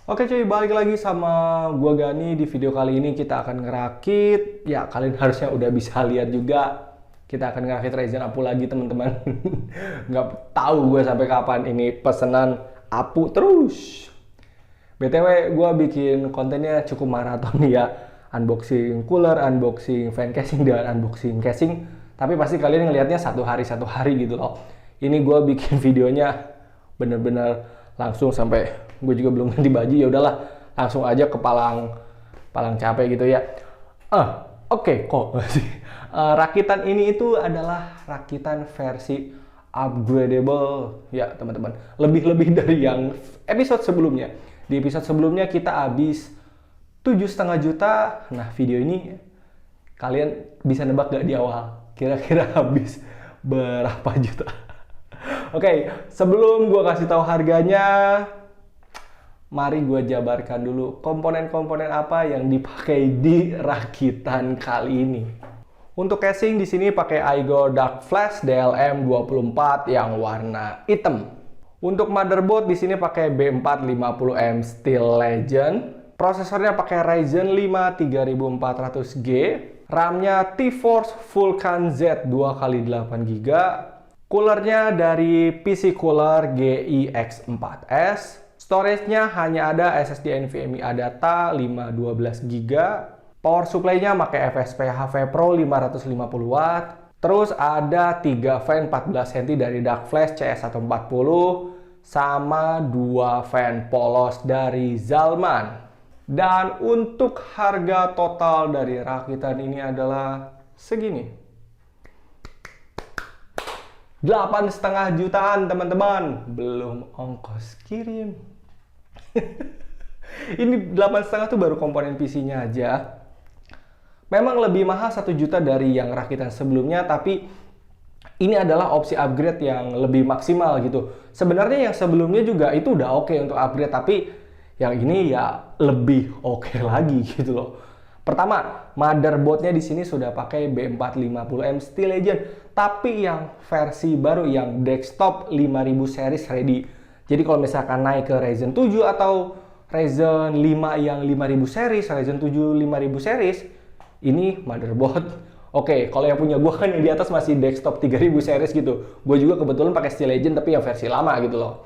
Oke cuy, balik lagi sama gua Gani. Di video kali ini kita akan ngerakit. Ya, kalian harusnya udah bisa lihat juga. Kita akan ngerakit Ryzen Apu lagi, teman-teman. Nggak tahu gue sampai kapan ini pesanan Apu terus. BTW, gua bikin kontennya cukup maraton ya. Unboxing cooler, unboxing fan casing, dan unboxing casing. Tapi pasti kalian ngelihatnya satu hari gitu loh. Ini gua bikin videonya bener-bener langsung sampai gue juga belum ganti baju, ya udahlah langsung aja ke palang capek gitu ya. Oke, kok rakitan ini itu adalah rakitan versi upgradable ya teman-teman, lebih dari yang episode sebelumnya. Di episode sebelumnya kita habis 7,5 juta. Nah, video ini kalian bisa nebak gak di awal kira-kira habis berapa juta? Oke, sebelum gue kasih tahu harganya, mari gue jabarkan dulu komponen-komponen apa yang dipakai di rakitan kali ini. Untuk casing di sini pakai Aigo Dark Flash DLM24 yang warna hitam. Untuk motherboard di sini pakai B450M Steel Legend. Prosesornya pakai Ryzen 5 3400G. RAM-nya TeForce Vulkan Z 2x8GB. Coolernya dari PC Cooler GIX4S. Storage-nya hanya ada SSD NVMe ADATA 512GB. Power supply-nya pakai FSP HV Pro 550W. Terus ada 3 fan 14 cm dari Dark Flash CS140 sama 2 fan polos dari Zalman. Dan untuk harga total dari rakitan ini adalah segini. 8,5 jutaan teman-teman, belum ongkos kirim. Ini 8,5 tuh baru komponen PC-nya aja. Memang lebih mahal 1 juta dari yang rakitan sebelumnya, tapi ini adalah opsi upgrade yang lebih maksimal gitu. Sebenarnya yang sebelumnya juga itu udah oke untuk upgrade, tapi yang ini ya lebih oke lagi gitu loh. Pertama, motherboardnya di sini sudah pakai B450M Steel Legend, tapi yang versi baru yang desktop 5000 series ready. Jadi kalau misalkan naik ke Ryzen 7 atau Ryzen 5 yang 5000 series, Ryzen 7 5000 series, ini motherboard. Oke, kalau yang punya gue kan yang di atas masih desktop 3000 series gitu. Gue juga kebetulan pakai Steel Legend tapi yang versi lama gitu loh.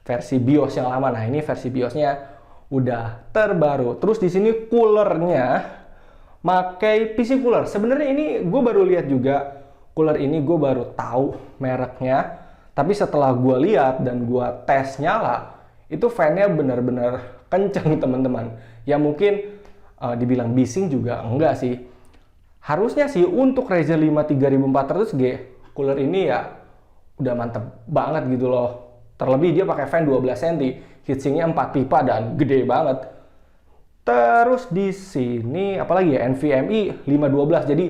Versi BIOS yang lama. Nah, ini versi BIOS-nya udah terbaru. Terus di sini coolernya pakai PC cooler. Sebenarnya ini gue baru lihat juga. Cooler ini gue baru tahu mereknya. Tapi setelah gue lihat dan gue tes nyala, itu fan-nya benar-benar kenceng teman-teman. Ya mungkin dibilang bising juga enggak sih. Harusnya sih untuk Ryzen 5 3400G, cooler ini ya udah mantep banget gitu loh. Terlebih dia pakai fan 12 cm, heatsinknya 4 pipa dan gede banget. Terus di sini apalagi ya, NVMe 512. Jadi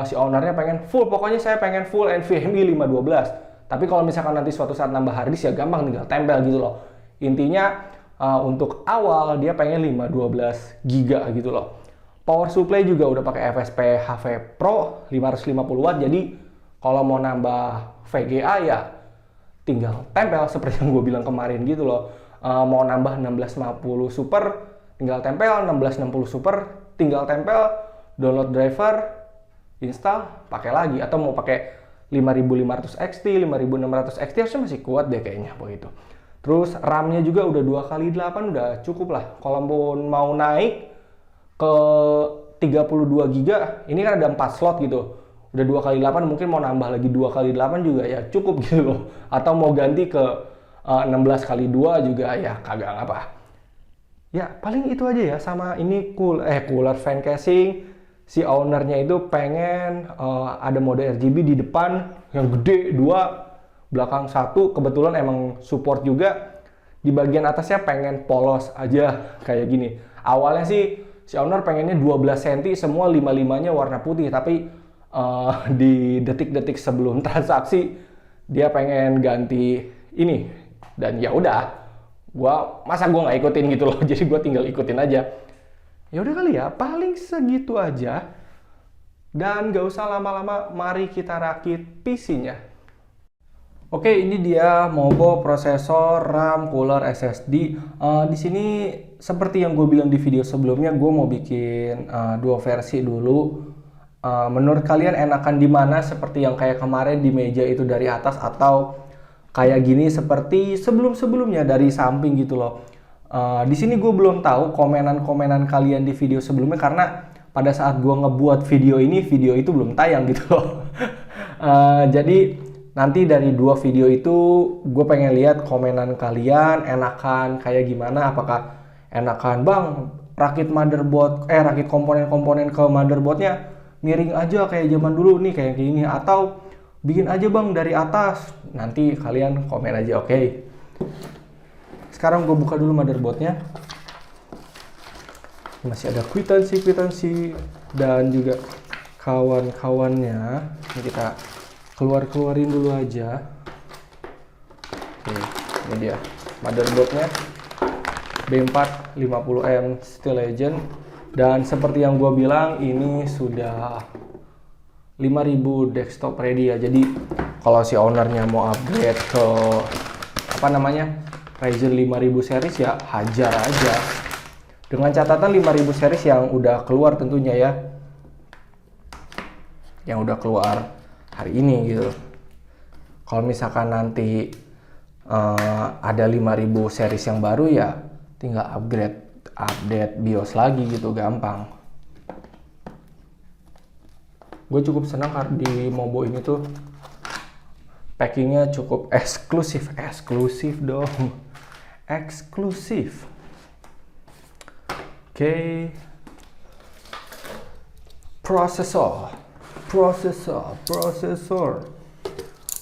si ownernya pengen full, pokoknya saya pengen full NVMe 512. Tapi kalau misalkan nanti suatu saat nambah hard disk ya gampang, tinggal tempel gitu loh. Intinya untuk awal dia pengen 512 GB gitu loh. Power supply juga udah pakai FSP HV Pro 550W. Jadi kalau mau nambah VGA ya tinggal tempel seperti yang gue bilang kemarin gitu loh. Mau nambah 1650 Super tinggal tempel, 1660 Super tinggal tempel, download driver, install, pakai lagi. Atau mau pakai 5500 XT, 5600 XT harusnya masih kuat deh kayaknya begitu. Terus RAM-nya juga udah 2x8, udah cukup lah. Kalau mau naik ke 32 GB, ini kan ada 4 slot gitu. Udah 2x8, mungkin mau nambah lagi 2x8 juga ya cukup gitu loh. Atau mau ganti ke 16x2 juga ya kagak ngapa. Ya paling itu aja ya. Sama ini cooler fan casing. Si ownernya itu pengen ada mode RGB di depan yang gede 2, belakang 1. Kebetulan emang support juga. Di bagian atasnya pengen polos aja kayak gini. Awalnya sih si owner pengennya 12 cm semua 55-nya warna putih, tapi di detik-detik sebelum transaksi dia pengen ganti ini. Dan ya udah, masa gua nggak ikutin gitu loh. Jadi gua tinggal ikutin aja. Ya udah kali ya, paling segitu aja. Dan gak usah lama-lama, mari kita rakit PC-nya. Oke, ini dia Mobo, prosesor, RAM, cooler, SSD. Di sini seperti yang gue bilang di video sebelumnya, gue mau bikin dua versi dulu. Menurut kalian enakan di mana? Seperti yang kayak kemarin di meja itu dari atas, atau kayak gini seperti sebelum-sebelumnya dari samping gitu loh. Di sini gue belum tahu komenan-komenan kalian di video sebelumnya, karena pada saat gue ngebuat video ini, video itu belum tayang gitu loh. Jadi nanti dari dua video itu gue pengen lihat komenan kalian enakan kayak gimana. Apakah enakan bang rakit rakit komponen-komponen ke motherboardnya miring aja kayak zaman dulu nih kayak gini, atau bikin aja bang dari atas. Nanti kalian komen aja, oke? Sekarang gue buka dulu motherboardnya. Masih ada kwitansi dan juga kawan-kawannya. Ini kita keluarin dulu aja. Oke, ini dia motherboardnya, B4 50M Steel Legend. Dan seperti yang gue bilang, ini sudah 5000 desktop ready ya. Jadi kalau si ownernya mau upgrade ke Ryzen 5000 series, ya hajar aja. Dengan catatan 5000 series yang udah keluar tentunya ya, yang udah keluar hari ini gitu. Kalau misalkan nanti ada 5000 series yang baru, ya tinggal update BIOS lagi gitu, gampang. Gue cukup senang di Mobo ini tuh packingnya cukup eksklusif dong, eksklusif. Oke. Prosesor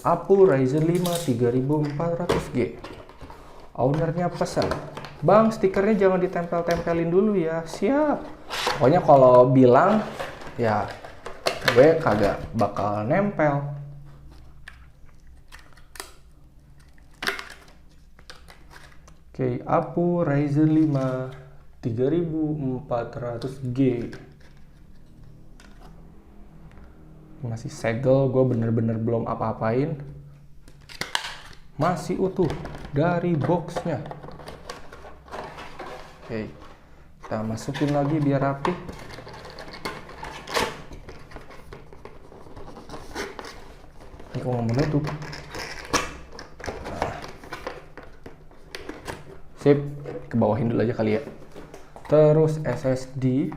APU Ryzen 5 3400G. Ownernya pesan, bang stikernya jangan ditempel-tempelin dulu ya. Siap. Pokoknya kalau bilang ya gue kagak bakal nempel. Oke, APU Ryzen 5 3400G. Masih segel, gue bener-bener belum apa-apain. Masih utuh dari boxnya. Oke, kita masukin lagi biar rapi. Ini kok nggak menutup. Sip, kebawahin dulu aja kali ya. Terus SSD.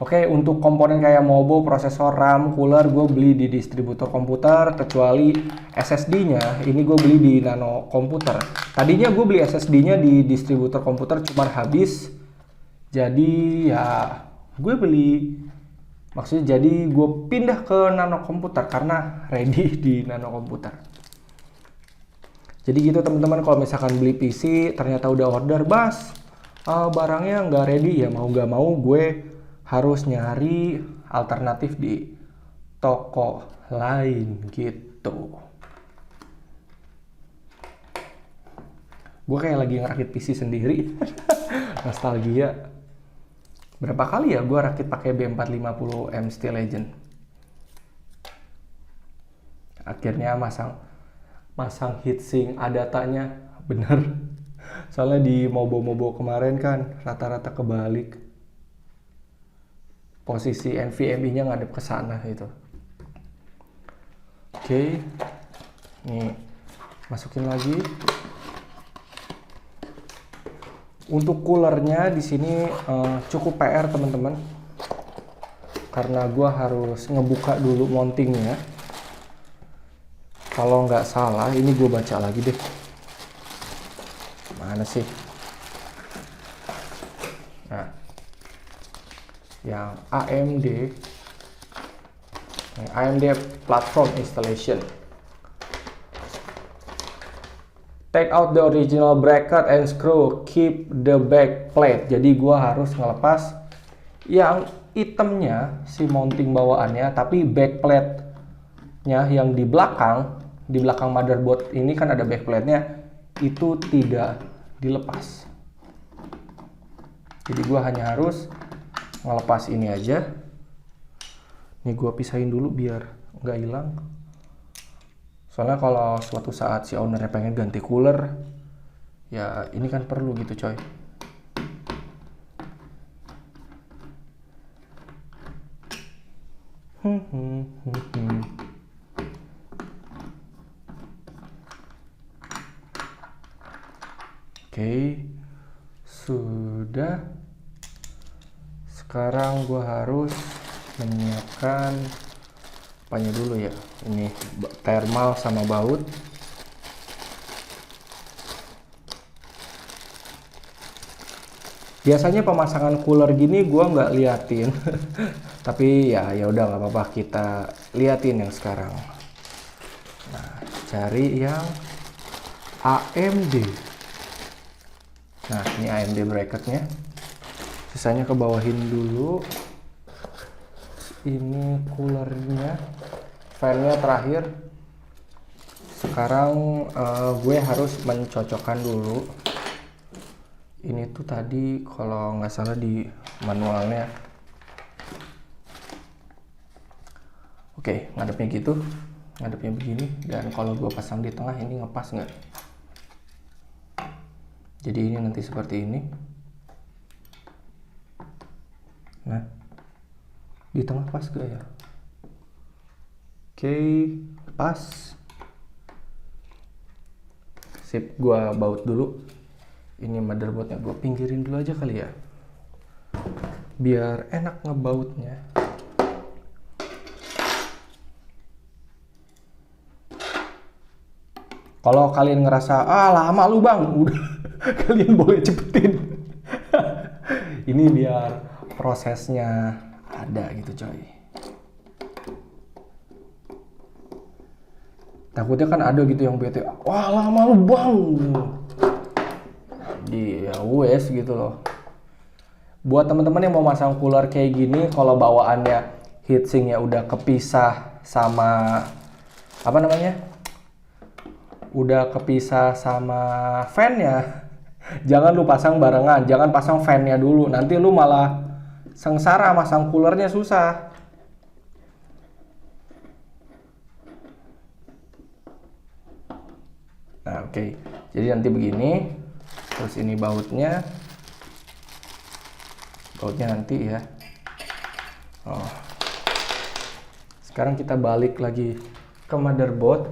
Oke, untuk komponen kayak Mobo, prosesor, RAM, cooler, gue beli di distributor komputer, kecuali SSD-nya, ini gue beli di Nano Komputer. Tadinya gue beli SSD-nya di distributor komputer, cuma habis. Jadi ya, gue beli, maksudnya jadi gue pindah ke Nano Komputer, karena ready di Nano Komputer. Jadi gitu teman-teman, kalau misalkan beli PC, ternyata udah order, barangnya nggak ready, ya mau nggak mau gue harus nyari alternatif di toko lain gitu. Gue kayak lagi ngerakit PC sendiri. Nostalgia. Berapa kali ya gue rakit pakai B450M Steel Legend. Akhirnya masang heatsink Adata-nya, bener. Soalnya di Mobo kemarin kan rata-rata kebalik. Posisi NVMe-nya ngadep ke sana gitu. Oke. Nih, masukin lagi. Untuk coolernya di sini cukup PR teman-teman. Karena gua harus ngebuka dulu mountingnya. Kalau nggak salah, ini gue baca lagi deh. Mana sih? Nah, yang AMD platform installation. Take out the original bracket and screw, keep the back plate. Jadi gua harus ngelepas yang itemnya, si mounting bawaannya, tapi back plate-nya yang di belakang motherboard ini kan ada back plate-nya, itu tidak dilepas. Jadi gua hanya harus ngelepas ini aja. Nih gua pisahin dulu biar nggak hilang. Soalnya kalau suatu saat si ownernya pengen ganti cooler, ya ini kan perlu gitu coy. Oke, sudah. Sekarang gue harus menyiapkan apanya dulu ya. Ini thermal sama baut. Biasanya pemasangan cooler gini gue nggak liatin, tapi ya udah nggak apa-apa, kita liatin yang sekarang. Nah, cari yang AMD. Nah, ini AMD bracketnya. Sisanya ke bawahin dulu. Ini coolernya, fan-nya terakhir. Sekarang gue harus mencocokkan dulu. Ini tuh tadi kalau nggak salah di manualnya. Oke, ngadepnya gitu, ngadepnya begini. Dan kalau gue pasang di tengah ini ngepas nggak? Jadi ini nanti seperti ini. Nah, di tengah pas gak ya? Oke, pas. Sip, gua baut dulu. Ini motherboardnya gue pinggirin dulu aja kali ya, biar enak ngebautnya. Kalau kalian ngerasa lama lu bang, udah kalian boleh cepetin. Ini biar prosesnya ada gitu coy. Takutnya kan ada gitu yang bete, wah lama lu bang, ya wes gitu loh. Buat teman-teman yang mau masang cooler kayak gini, kalau bawaannya heatsinknya udah kepisah sama apa namanya, udah kepisah sama fan-nya, jangan lu pasang barengan, jangan pasang fan-nya dulu, nanti lu malah sengsara masang coolernya susah. Nah oke, jadi nanti begini. Terus ini bautnya nanti ya. Sekarang kita balik lagi ke motherboard.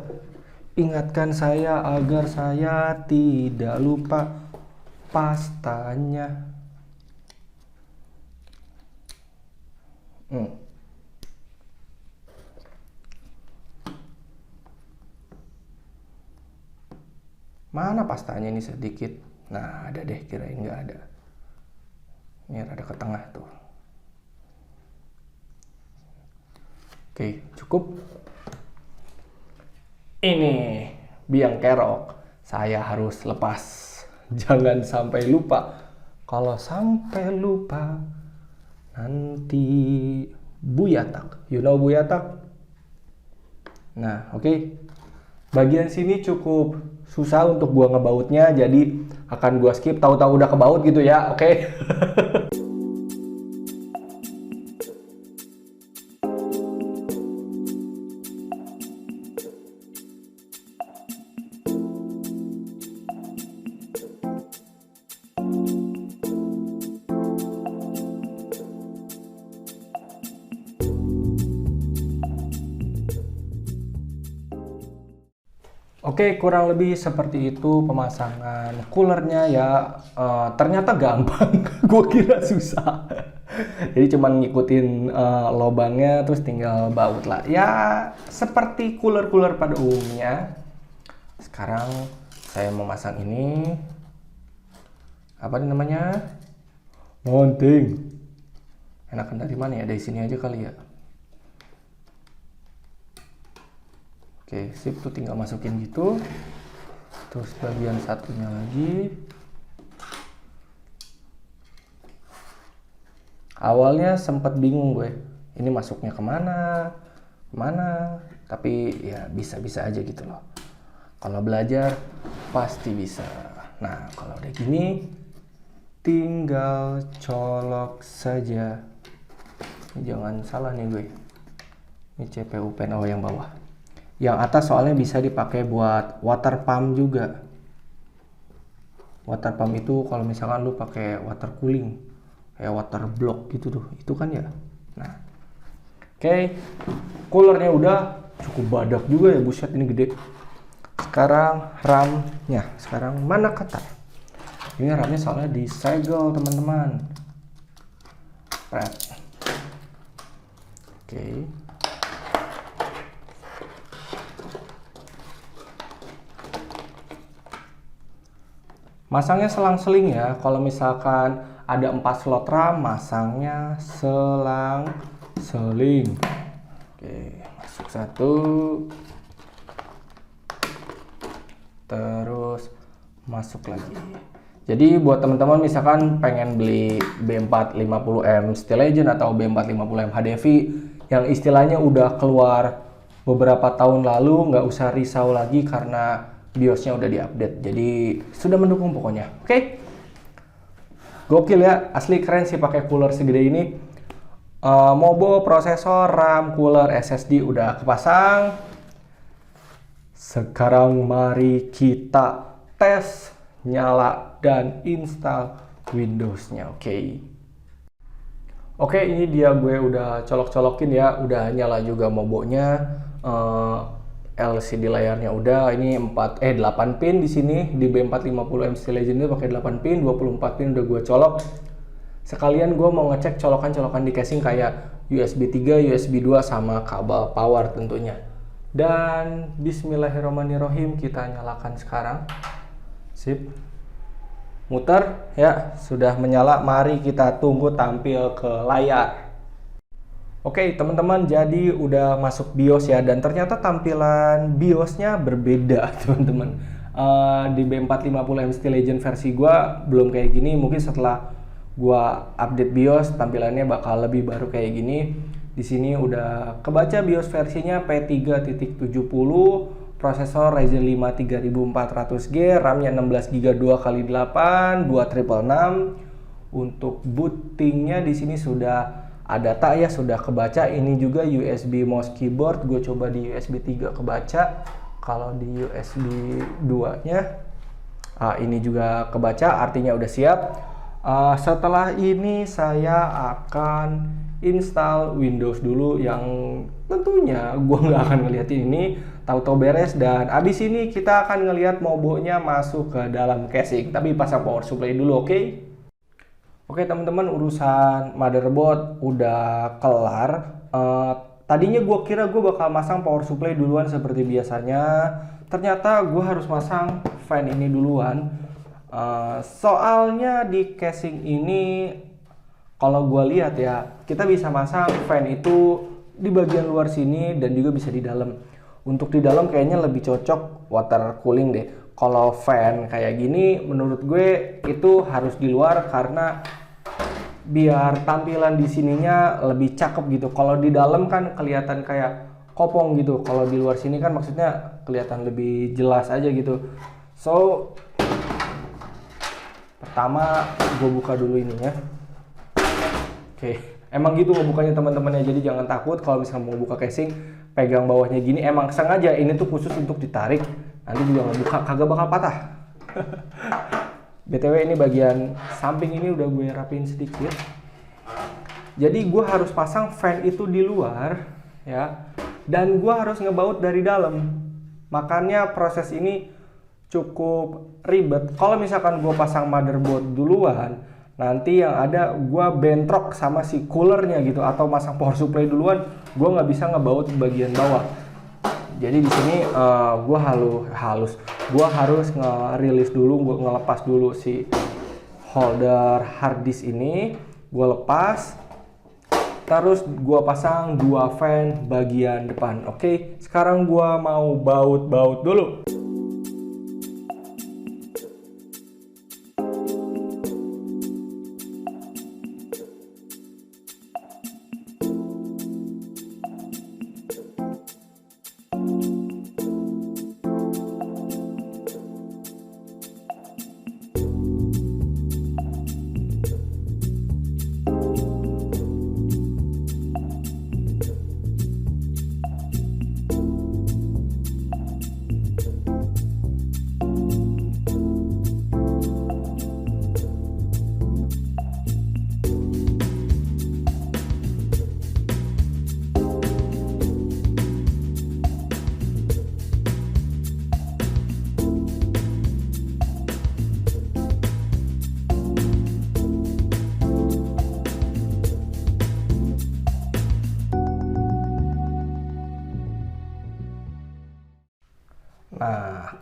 Ingatkan saya agar saya tidak lupa pastanya. Mana pastanya ini sedikit. Nah, ada deh, kirain nggak ada. Ini ada ke tengah tuh. Oke, cukup. Ini biang kerok. Saya harus lepas. Jangan sampai lupa. Kalau sampai lupa, nanti buyatak. You know buyatak? Nah, oke. Bagian sini cukup susah untuk gua ngebautnya, jadi akan gua skip, tahu-tahu udah kebaut gitu ya, oke? Oke, kurang lebih seperti itu pemasangan coolernya ya. Ternyata gampang, gue kira susah. Jadi cuman ngikutin lobangnya terus tinggal baut lah. Ya seperti cooler-cooler pada umumnya. Sekarang saya mau masang ini. Apa namanya? Mounting. Enakan dari mana ya? Dari sini aja kali ya. Oke, sip, tuh tinggal masukin gitu. Terus bagian satunya lagi. Awalnya sempat bingung gue, ini masuknya kemana, tapi ya bisa-bisa aja gitu loh. Kalau belajar pasti bisa. Nah, kalau udah gini, tinggal colok saja. Jangan salah nih gue. Ini CPU fan yang bawah. Yang atas soalnya bisa dipakai buat water pump juga. Water pump itu kalau misalkan lu pakai water cooling, kayak water block gitu tuh, itu kan ya. Nah, oke, coolernya udah cukup badak juga ya, buset ini gede. Sekarang RAM-nya, sekarang mana kata? Ini RAM-nya soalnya disegel teman-teman. Oke. Masangnya selang-seling ya. Kalau misalkan ada 4 slot RAM, masangnya selang-seling. Oke, masuk satu. Terus masuk lagi. Jadi buat teman-teman misalkan pengen beli B450M Steel Legend atau B450M HDV yang istilahnya udah keluar beberapa tahun lalu, nggak usah risau lagi karena BIOSnya udah diupdate. Jadi sudah mendukung pokoknya. Oke. Gokil ya, asli keren sih pakai cooler segede ini. Mobo, prosesor, RAM, cooler, SSD udah kepasang. Sekarang mari kita tes, nyala, dan install Windows-nya. Oke, ini dia gue udah colok-colokin ya, udah nyala juga mobonya. LCD layarnya udah, ini 8 pin di sini di B450M Steel Legend itu pakai 8 pin, 24 pin udah gue colok. Sekalian gue mau ngecek colokan-colokan di casing kayak USB 3, USB 2 sama kabel power tentunya. Dan bismillahirrahmanirrahim, kita nyalakan sekarang. Sip. Muter ya, sudah menyala. Mari kita tunggu tampil ke layar. Oke teman-teman, jadi udah masuk BIOS ya, dan ternyata tampilan BIOSnya berbeda teman-teman. Di B450M Steel Legend versi gua belum kayak gini. Mungkin setelah gua update BIOS tampilannya bakal lebih baru kayak gini. Di sini udah kebaca BIOS versinya P3.70, prosesor Ryzen 5 3400G, RAM-nya 16GB 2x8, 2666. Untuk bootingnya di sini sudah ada tak ya, sudah kebaca. Ini juga USB mouse keyboard, gue coba di USB 3 kebaca. Kalau di USB 2 nya ini juga kebaca, artinya udah siap. Setelah ini saya akan install Windows dulu, yang tentunya gue nggak akan ngeliatin ini, tahu-tahu beres. Dan abis ini kita akan ngeliat mobonya masuk ke dalam casing, tapi pasang power supply dulu. Oke teman-teman, urusan motherboard udah kelar. Tadinya gue kira gue bakal masang power supply duluan seperti biasanya. Ternyata gue harus masang fan ini duluan. Soalnya di casing ini, kalau gue lihat ya, kita bisa masang fan itu di bagian luar sini dan juga bisa di dalam. Untuk di dalam kayaknya lebih cocok water cooling deh. Kalau fan kayak gini menurut gue itu harus di luar, karena biar tampilan di sininya lebih cakep gitu. Kalau di dalam kan kelihatan kayak kopong gitu. Kalau di luar sini kan maksudnya kelihatan lebih jelas aja gitu. So pertama gue buka dulu ininya. Emang gitu ngebukanya teman-teman ya, jadi jangan takut kalau misalnya mau buka casing, pegang bawahnya gini. Emang sengaja ini tuh khusus untuk ditarik. Nanti juga ngebuka kagak bakal patah. BTW ini bagian samping ini udah gue rapin sedikit. Jadi gue harus pasang fan itu di luar ya, dan gue harus ngebaut dari dalam. Makanya proses ini cukup ribet. Kalau misalkan gue pasang motherboard duluan, nanti yang ada gue bentrok sama si coolernya gitu, atau masang power supply duluan, gue nggak bisa ngebaut bagian bawah. Jadi di sini gue gue harus ngerilis dulu, gue ngelepas dulu si holder hard disk ini, gue lepas, terus gue pasang 2 fan bagian depan. Sekarang gue mau baut dulu.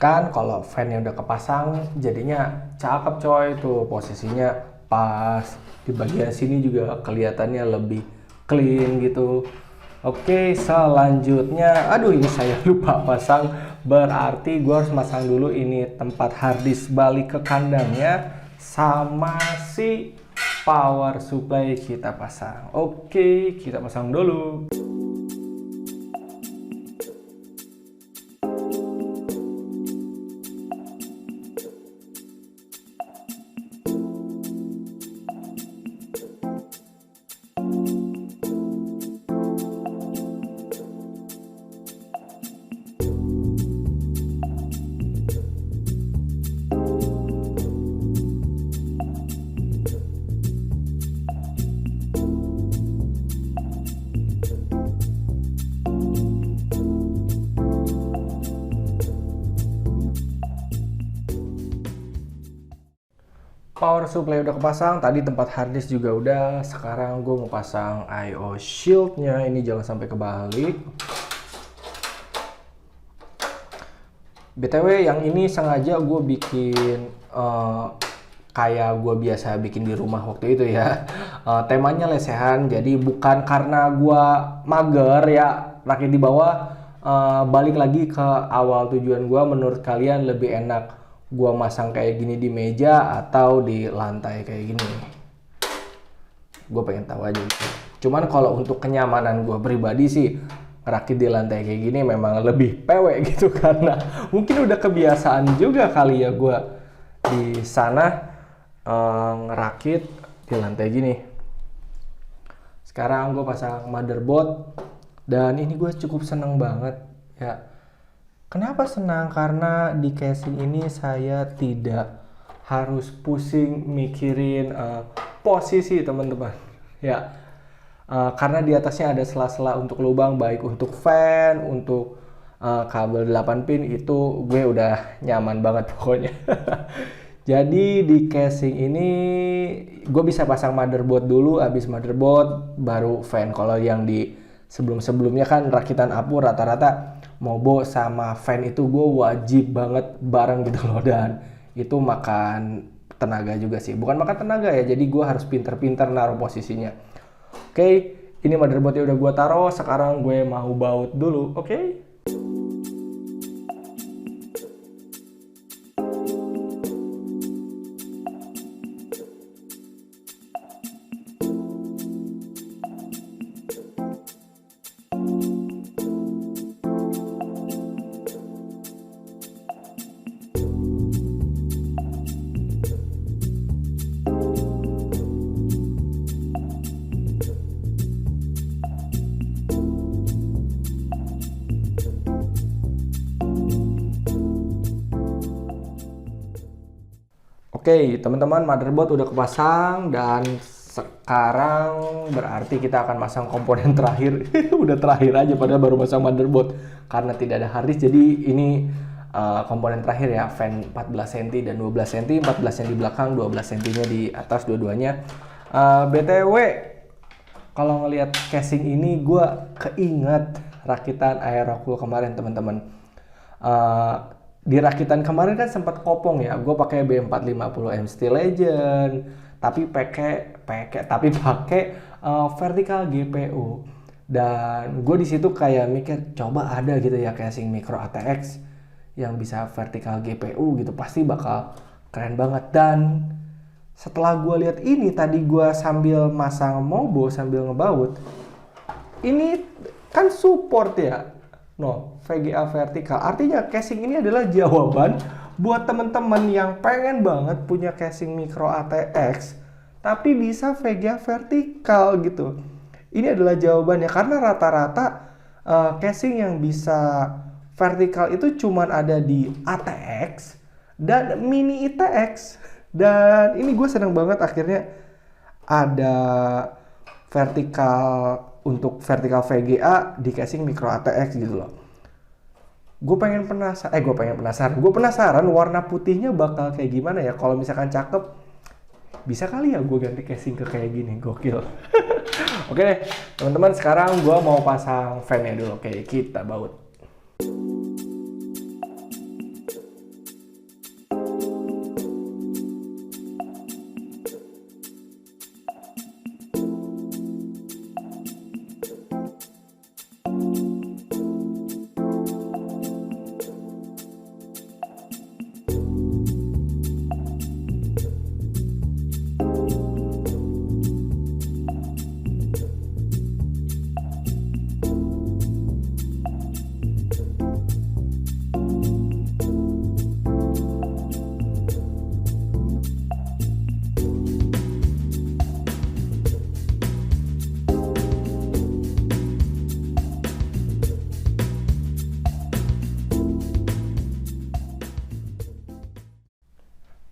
Kan kalau fan-nya udah kepasang jadinya cakep coy, tuh posisinya pas. Di bagian sini juga kelihatannya lebih clean gitu. Oke, selanjutnya, aduh ini saya lupa pasang, berarti gue harus masang dulu ini tempat harddisk balik ke kandangnya, sama si power supply kita pasang. Oke, kita pasang dulu. Power supply udah kepasang, tadi tempat harddisk juga udah. Sekarang gue mau pasang I/O shieldnya, ini jangan sampai kebalik. BTW yang ini sengaja gue bikin kayak gue biasa bikin di rumah waktu itu ya. Temanya lesehan, jadi bukan karena gue mager ya rakit di bawah. Balik lagi ke awal tujuan gue, menurut kalian lebih enak gua masang kayak gini di meja atau di lantai kayak gini? Gue pengen tahu aja gitu. Cuman kalau untuk kenyamanan gue pribadi sih, rakit di lantai kayak gini memang lebih pewek gitu, karena mungkin udah kebiasaan juga kali ya gue di sana ngerakit di lantai gini. Sekarang gue pasang motherboard dan ini gue cukup seneng banget ya. Kenapa senang? Karena di casing ini saya tidak harus pusing mikirin posisi teman-teman ya. Karena di atasnya ada sela-sela untuk lubang, baik untuk fan, untuk kabel 8 pin, itu gue udah nyaman banget pokoknya. Jadi di casing ini gue bisa pasang motherboard dulu, habis motherboard baru fan. Kalau yang di sebelum-sebelumnya kan rakitan Apu rata-rata Mobo sama fan itu gue wajib banget bareng gitu loh, dan itu makan tenaga juga sih. Bukan makan tenaga ya, jadi gue harus pinter-pinter naruh posisinya. Oke, ini motherboardnya udah gue taruh, sekarang gue mau baut dulu, oke? Oke, teman-teman, motherboard udah kepasang dan sekarang berarti kita akan masang komponen terakhir. Udah terakhir aja padahal baru masang motherboard karena tidak ada harddisk. Jadi ini komponen terakhir ya, fan 14 cm dan 12 cm, 14 yang di belakang, 12 cm-nya di atas dua-duanya. BTW, kalau ngelihat casing ini gue keinget rakitan Aerocool kemarin, teman-teman. Di rakitan kemarin kan sempat kopong ya, gue pakai B450M Steel Legend, tapi pakai vertical GPU. Dan gue di situ kayak mikir, coba ada gitu ya casing micro ATX yang bisa vertical GPU gitu, pasti bakal keren banget. Dan setelah gue lihat ini tadi, gue sambil masang Mobo sambil ngebaut, ini kan support ya, VGA vertikal. Artinya casing ini adalah jawaban buat teman-teman yang pengen banget punya casing micro ATX tapi bisa VGA vertikal gitu. Ini adalah jawabannya, karena rata-rata casing yang bisa vertikal itu cuman ada di ATX dan mini ITX. Dan ini gue seneng banget akhirnya ada vertikal, untuk vertikal VGA di casing micro ATX gitu loh. Gue penasaran warna putihnya bakal kayak gimana ya. Kalau misalkan cakep, bisa kali ya gue ganti casing ke kayak gini, gokil. Oke deh teman-teman, sekarang gue mau pasang fan-nya dulu. Oke, kita baut.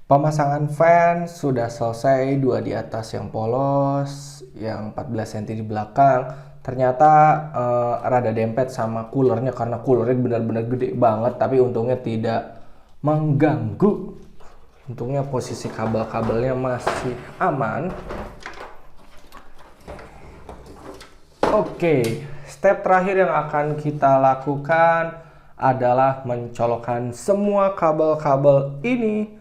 Pemasangan fan sudah selesai, dua di atas yang polos, yang 14 cm di belakang. Ternyata rada dempet sama coolernya karena coolernya benar-benar gede banget, tapi untungnya tidak mengganggu. Untungnya posisi kabel-kabelnya masih aman. Oke, step terakhir yang akan kita lakukan adalah mencolokkan semua kabel-kabel ini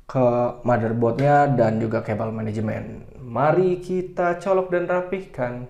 ke motherboardnya dan juga kabel manajemen. Mari kita colok dan rapihkan.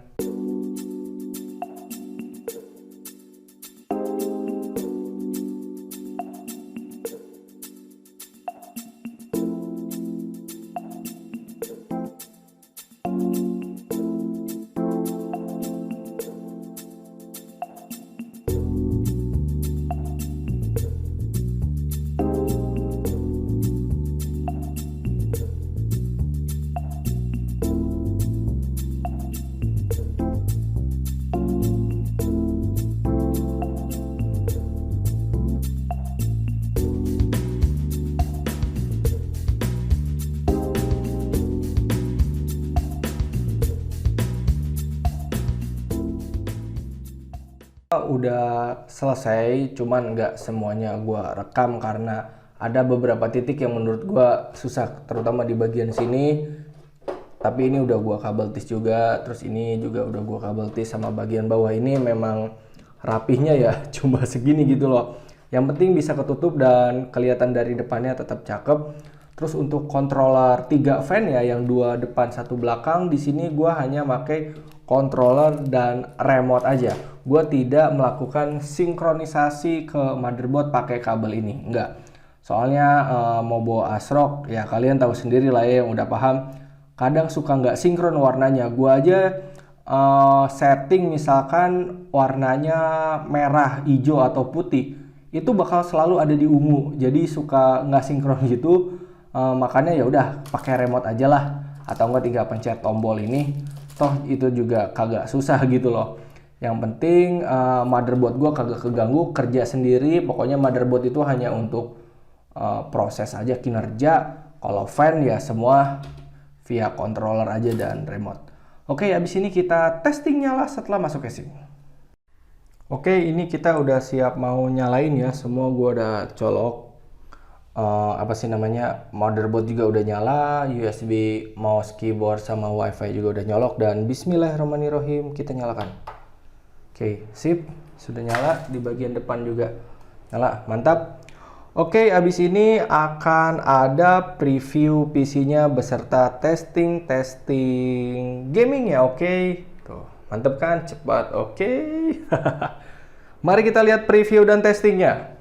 Udah selesai, cuman nggak semuanya gua rekam karena ada beberapa titik yang menurut gua susah, terutama di bagian sini. Tapi ini udah gua kabel tis juga, terus ini juga udah gua kabel tis, sama bagian bawah ini memang rapihnya ya cuma segini gitu loh. Yang penting bisa ketutup dan kelihatan dari depannya tetap cakep. Terus untuk controller 3 fan ya, yang 2 depan 1 belakang, di sini gua hanya pakai controller dan remote aja. Gua tidak melakukan sinkronisasi ke motherboard pakai kabel ini, enggak. Soalnya mau bawa ASRock ya, kalian tahu sendiri lah ya yang udah paham. Kadang suka nggak sinkron warnanya. Gua aja setting misalkan warnanya merah, hijau atau putih, itu bakal selalu ada di ungu. Jadi suka nggak sinkron gitu. Makanya ya udah pakai remote aja lah, atau enggak tinggal pencet tombol ini. Toh itu juga kagak susah gitu loh. Yang penting motherboard gua kagak keganggu, kerja sendiri. Pokoknya motherboard itu hanya untuk proses aja, kinerja. Kalau fan ya semua via controller aja dan remote. Oke, habis ini kita testing nyala setelah masuk casing. Oke, ini kita udah siap mau nyalain ya. Semua gua udah colok. Apa sih namanya, motherboard juga udah nyala, USB, mouse, keyboard, sama wifi juga udah nyolok, dan bismillahirrahmanirrahim kita nyalakan. Oke, sip, sudah nyala, di bagian depan juga nyala, mantap. Oke, abis ini akan ada preview PC-nya beserta testing gaming ya. Oke, tuh mantap kan, cepat. Oke. Mari kita lihat preview dan testingnya.